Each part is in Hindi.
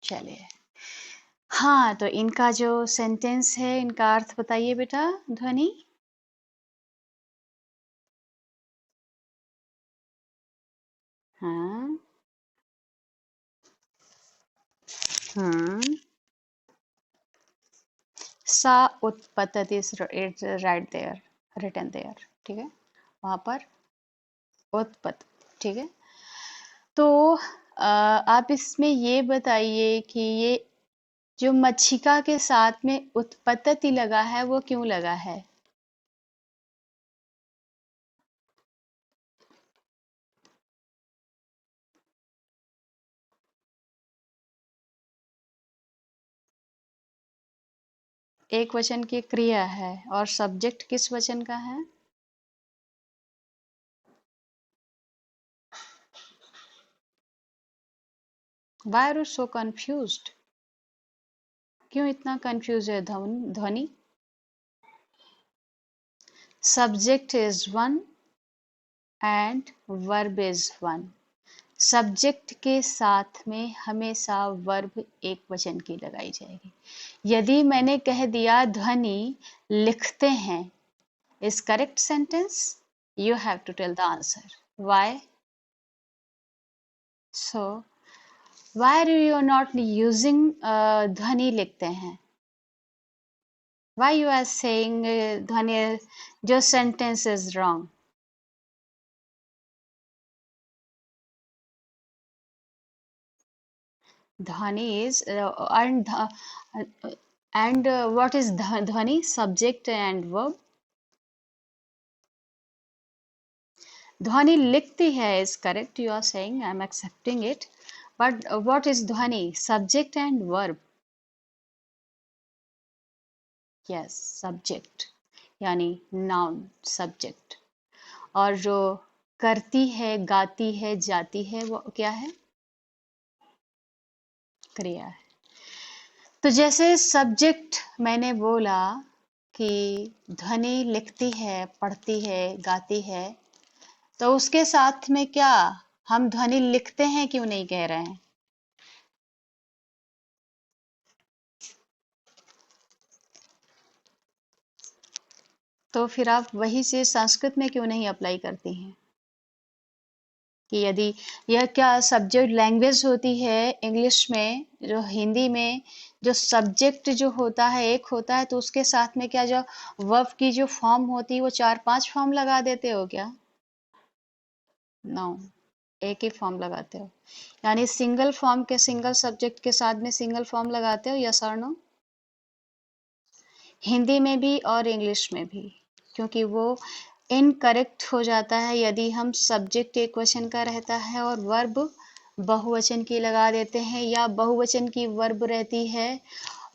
चलिए। हाँ, तो इनका जो सेंटेंस है, इनका अर्थ बताइए बेटा ध्वनि। हाँ। सा उत्पतति, it's right there, written there, ठीक है, वहां पर उत्पत, ठीक है। तो आप इसमें ये बताइए कि ये जो मच्छिका के साथ में उत्पतति लगा है वो क्यों लगा है? एक वचन की क्रिया है और सब्जेक्ट किस वचन का है? Why are you so confused? क्यों इतना कंफ्यूज है ध्वनि? Subject is one and verb is one. Subject के साथ में हमेशा वर्ब एक वचन की लगाई जाएगी। यदि मैंने कह दिया ध्वनि लिखते हैं, is correct sentence? You have to tell the answer. Why? So why are you not using ध्वनि लिखते हैं? Why you are saying ध्वनि जो sentence is wrong? ध्वनि is and what is ध्वनि? Subject and verb. ध्वनि लिखती है is correct. You are saying I am accepting it. But what is ध्वनि? Subject and verb. Yes, subject यानी noun, subject. और जो करती है, गाती है, जाती है वो क्या है? क्रिया है। तो जैसे सब्जेक्ट मैंने बोला कि ध्वनि लिखती है, पढ़ती है, गाती है, तो उसके साथ में क्या हम ध्वनि लिखते हैं क्यों नहीं कह रहे हैं? तो फिर आप वही से संस्कृत में क्यों नहीं अप्लाई करती हैं कि यदि यह क्या सब्जेक्ट लैंग्वेज होती है इंग्लिश में, जो हिंदी में जो सब्जेक्ट जो होता है एक होता है, तो उसके साथ में क्या जो वर्ब की जो फॉर्म होती है वो 4-5 फॉर्म लगा देते हो क्या? नो, एक ही फॉर्म लगाते हो। यानी सिंगल फॉर्म के सिंगल सब्जेक्ट के साथ में सिंगल फॉर्म लगाते हो, यस और नो? हिंदी में भी और इंग्लिश में भी, क्योंकि वो इनकरेक्ट हो जाता है यदि हम सब्जेक्ट एक वचन का रहता है और वर्ब बहुवचन की लगा देते हैं, या बहुवचन की वर्ब रहती है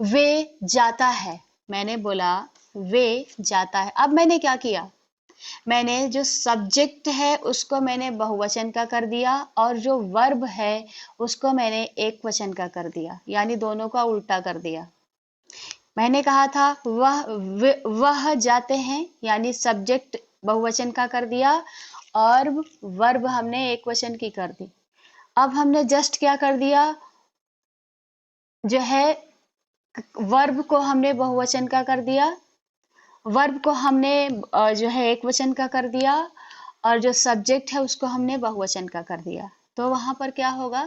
वे जाता है। मैंने बोला वे जाता है। अब मैंने क्या किया? मैंने जो सब्जेक्ट है उसको मैंने बहुवचन का कर दिया और जो वर्ब है उसको मैंने एक वचन का कर दिया, यानी दोनों का उल्टा कर दिया। मैंने कहा था वह जाते हैं, यानी सब्जेक्ट बहुवचन का कर दिया और वर्ब हमने एक वचन की कर दी। अब हमने जस्ट क्या कर दिया, जो है वर्ब को हमने बहुवचन का कर दिया, वर्ब को हमने जो है एक वचन का कर दिया और जो सब्जेक्ट है उसको हमने बहुवचन का कर दिया। तो वहां पर क्या होगा?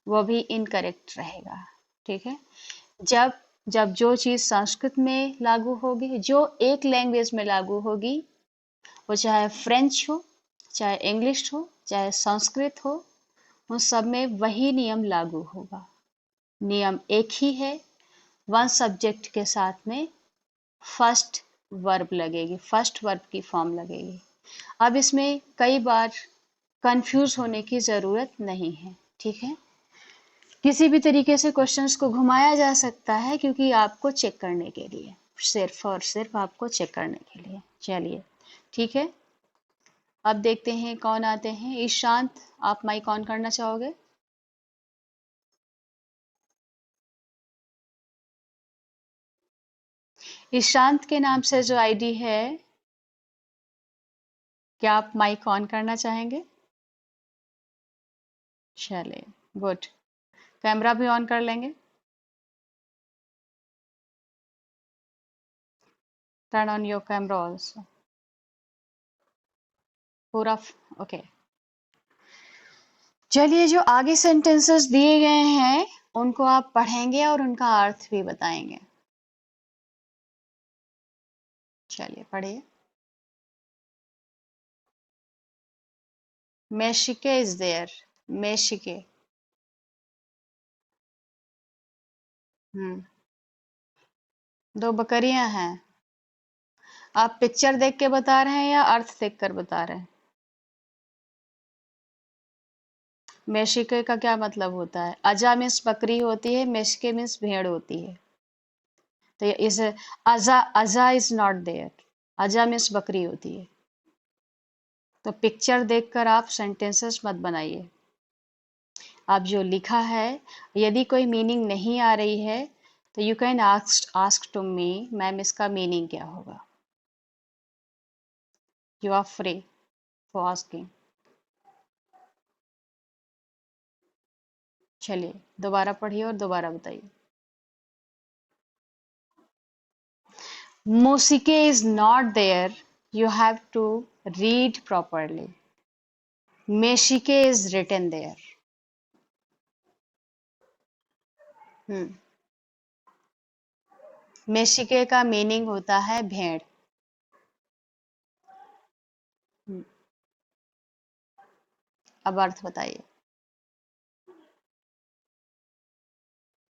वो भी इनकरेक्ट रहेगा। ठीक है। जब जब जो चीज संस्कृत में लागू होगी, जो एक लैंग्वेज में लागू होगी, वो चाहे फ्रेंच हो, चाहे इंग्लिश हो, चाहे संस्कृत हो, उन सब में वही नियम लागू होगा। नियम एक ही है, वन सब्जेक्ट के साथ में फर्स्ट वर्ब लगेगी, फर्स्ट वर्ब की फॉर्म लगेगी। अब इसमें कई बार कंफ्यूज होने की जरूरत नहीं है। ठीक है। किसी भी तरीके से क्वेश्चंस को घुमाया जा सकता है, क्योंकि आपको चेक करने के लिए, सिर्फ और सिर्फ आपको चेक करने के लिए। चलिए ठीक है। अब देखते हैं कौन आते हैं। ईशांत, आप माइक ऑन करना चाहोगे? ईशांत के नाम से जो आईडी है, क्या आप माइक ऑन करना चाहेंगे? चलिए गुड। कैमरा भी ऑन कर लेंगे। Turn on your camera also. पूरा ओके। चलिए, जो आगे सेंटेंसेस दिए गए हैं उनको आप पढ़ेंगे और उनका अर्थ भी बताएंगे। चलिए पढ़िए। मेशिके इज देयर। मेशिके। हम्म। दो बकरियां हैं। आप पिक्चर देख के बता रहे हैं या अर्थ देख कर बता रहे हैं? मेशिके का क्या मतलब होता है? अजा मीन्स बकरी होती है, मेशिके मीन्स भेड़ होती है। तो ये इस अजा अजा इज नॉट देयर। अजा मीन्स बकरी होती है। तो पिक्चर देखकर आप सेंटेंसेस मत बनाइए। आप जो लिखा है, यदि कोई मीनिंग नहीं आ रही है तो you can ask to me, ma'am इसका मीनिंग क्या होगा। You are free for asking. चलिए दोबारा पढ़िए और दोबारा बताइए। Mosike is not there. You have to read properly. Meshike is written there. हम्म। मेशिके का मीनिंग होता है भेड़। हम्म, अब अर्थ बताइए।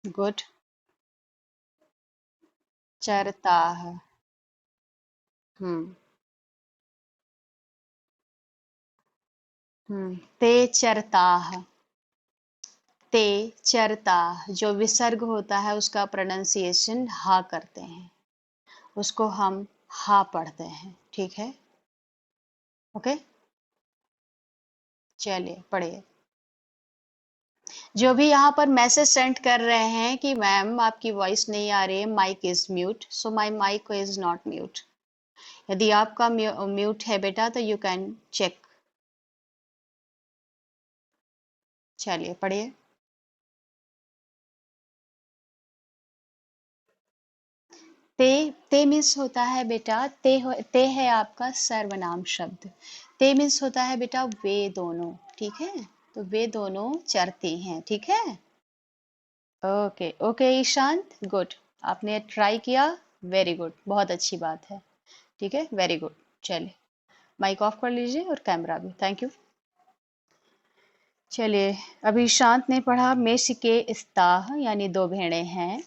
गुड। चरता है। हम्म। ते चरताह। ते चरताह, जो विसर्ग होता है उसका प्रोनाउंसिएशन हा करते हैं, उसको हम हा पढ़ते हैं। ठीक है, ओके। चलिए पढ़िए। जो भी यहाँ पर मैसेज सेंड कर रहे हैं कि मैम आपकी वॉइस नहीं आ रही है, mic is mute, so my mic is not mute. यदि आपका म्यूट है बेटा तो यू कैन चेक। चलिए पढ़िए। ते ते मीन्स होता है बेटा, ते है आपका सर्वनाम शब्द। ते मीन्स होता है बेटा वे दोनों। ठीक है, तो वे दोनों चरते हैं। ठीक है, ओके ओके ईशांत, गुड। आपने ट्राई किया, वेरी गुड, बहुत अच्छी बात है। ठीक है, वेरी गुड। चलिए माइक ऑफ कर लीजिए और कैमरा भी। Thank you. चलिए, अभी शांत ने पढ़ा मेसिके इस्ताह यानी दो भेड़े हैं।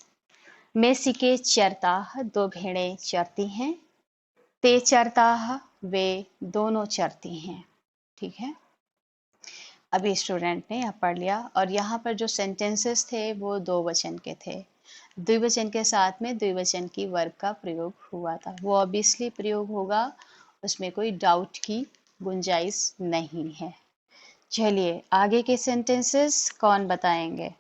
मेसिके चरताह, दो भेड़े चरती हैं। ते चरताह, वे दोनों चरती हैं। ठीक है, अभी स्टूडेंट ने यह पढ़ लिया और यहाँ पर जो सेंटेंसेस थे वो दो वचन के थे। द्विवचन के साथ में द्विवचन की वर्ब का प्रयोग हुआ था, वो ऑब्वियसली प्रयोग होगा, उसमें कोई डाउट की गुंजाइश नहीं है। चलिए आगे के सेंटेंसेस कौन बताएंगे?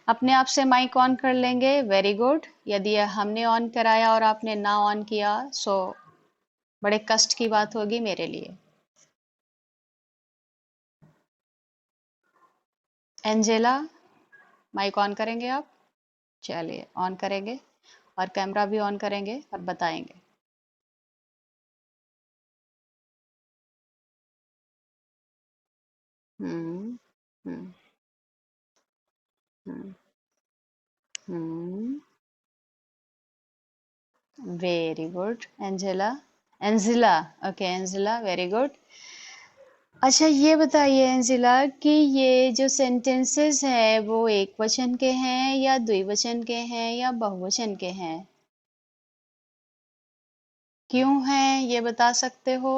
अपने आप से माइक ऑन कर लेंगे, वेरी गुड। यदि हमने ऑन कराया और आपने ना ऑन किया सो बड़े कष्ट की बात होगी मेरे लिए। एंजेला, माइक ऑन करेंगे आप? चलिए ऑन करेंगे और कैमरा भी ऑन करेंगे और बताएंगे। Hmm. Hmm. Hmm. Hmm. Very good Angela. Angela, okay Angela, very good. अच्छा ये बताइए एंजिला कि ये जो सेंटेंसेस है वो एक वचन के हैं या द्विवचन के हैं या बहुवचन के हैं? क्यों हैं ये बता सकते हो?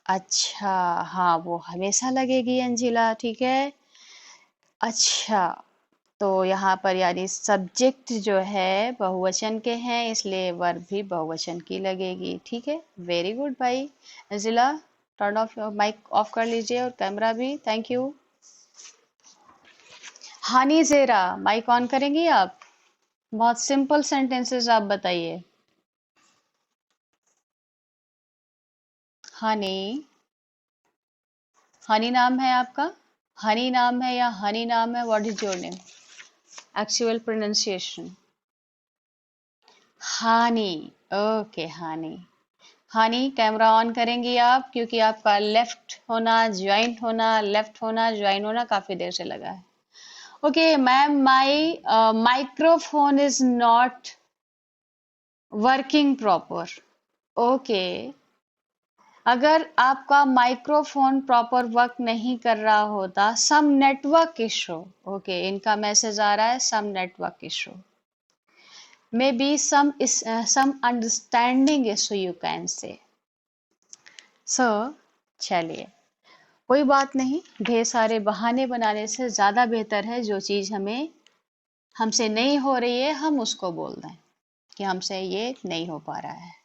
अच्छा, हाँ वो हमेशा लगेगी अंजिला। ठीक है, अच्छा, तो यहाँ पर यानी सब्जेक्ट जो है बहुवचन के हैं इसलिए वर्ब भी बहुवचन की लगेगी। ठीक है, वेरी गुड भाई। Angela, turn off mic off कर लीजिए और कैमरा भी। Thank you. हानी जेरा, माइक ऑन करेंगी आप? बहुत सिंपल सेंटेंसेस आप बताइए। हनी, हनी नाम है आपका? हनी नाम है या हनी नाम है? What is your name? Actual pronunciation. Hani. Okay Hani. Hani, camera on करेंगी आप, क्योंकि आपका लेफ्ट होना ज्वाइन होना काफी देर से लगा है। Okay ma'am, my microphone is not working proper. Okay, अगर आपका माइक्रोफोन प्रॉपर वर्क नहीं कर रहा होता, सम नेटवर्क इशू। ओके, इनका मैसेज आ रहा है some network issue, may be some understanding issue you can say. So चलिए, कोई बात नहीं, ढेर सारे बहाने बनाने से ज़्यादा बेहतर है जो चीज़ हमसे नहीं हो रही है हम उसको बोल दें कि हमसे ये नहीं हो पा रहा है।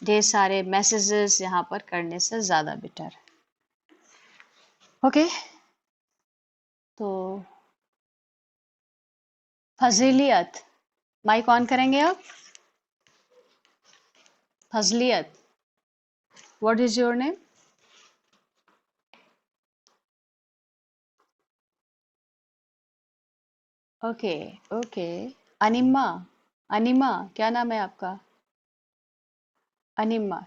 ढेर सारे मैसेजेस यहाँ पर करने से ज़्यादा बेटर। ओके, तो फजीलियत, माइक ऑन करेंगे आप? Fazliyat, what is your name? Okay okay, Anima, Anima क्या नाम है आपका? अनिमा,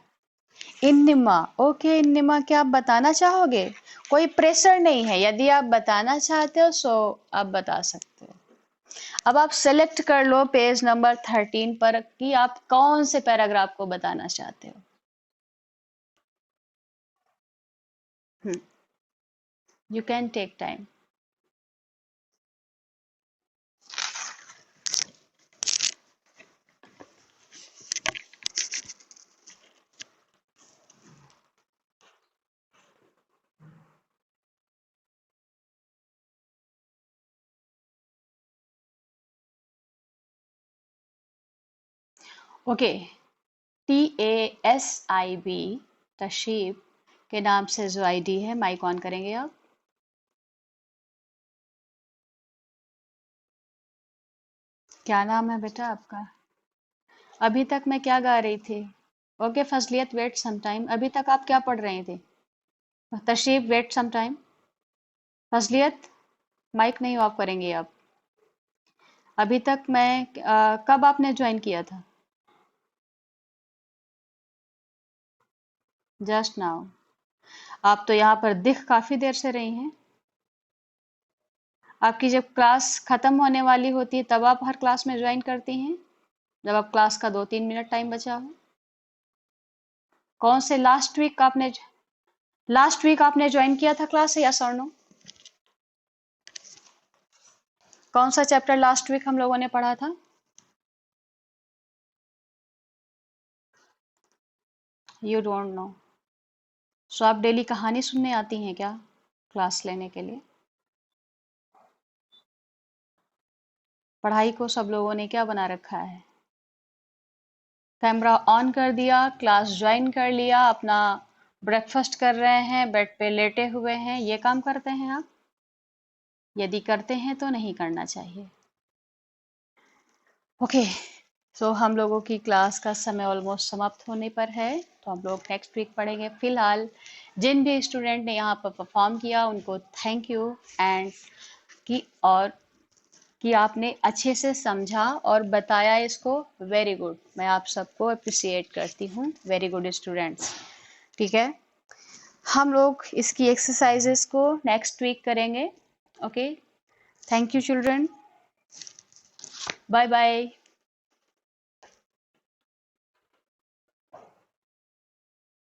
इन्निमा। ओके इन्निमा, क्या आप बताना चाहोगे? कोई प्रेशर नहीं है, यदि आप बताना चाहते हो सो आप बता सकते हो। अब आप सेलेक्ट कर लो पेज नंबर 13 पर कि आप कौन से पैराग्राफ को बताना चाहते हो। You can take time. Okay, TASIB, Tashib के नाम से जो आईडी है, माइक ऑन करेंगे आप? क्या नाम है बेटा आपका? अभी तक मैं क्या गा रही थी? Okay Fazliyat, wait some time. अभी तक आप क्या पढ़ रहे थे? Tashreef, wait some time. Fazliyat, mic नहीं ऑफ करेंगे आप। अभी तक मैं कब आपने ज्वाइन किया था? Just now. आप तो यहाँ पर दिख काफी देर से रही हैं। आपकी जब क्लास खत्म होने वाली होती है तब आप हर क्लास में ज्वाइन करती हैं, जब आप क्लास का 2-3 मिनट टाइम बचा हो। कौन से लास्ट वीक आपने ज्वाइन किया था क्लास, या सरनो? कौन सा चैप्टर लास्ट वीक हम लोगों ने पढ़ा था? You don't know? सो आप डेली कहानी सुनने आती हैं क्या क्लास लेने के लिए? पढ़ाई को सब लोगों ने क्या बना रखा है? कैमरा ऑन कर दिया, क्लास ज्वाइन कर लिया, अपना ब्रेकफास्ट कर रहे हैं, बेड पे लेटे हुए हैं, ये काम करते हैं आप? यदि करते हैं तो नहीं करना चाहिए। ओके, सो हम लोगों की क्लास का समय ऑलमोस्ट समाप्त होने पर है, तो हम लोग नेक्स्ट वीक पढ़ेंगे। फिलहाल जिन भी स्टूडेंट ने यहाँ पर परफॉर्म किया उनको थैंक यू, एंड कि आपने अच्छे से समझा और बताया इसको, वेरी गुड। मैं आप सबको अप्रिसिएट करती हूँ, वेरी गुड स्टूडेंट्स। ठीक है, हम लोग इसकी एक्सरसाइजेस को नेक्स्ट वीक करेंगे। Okay, thank you children, bye bye.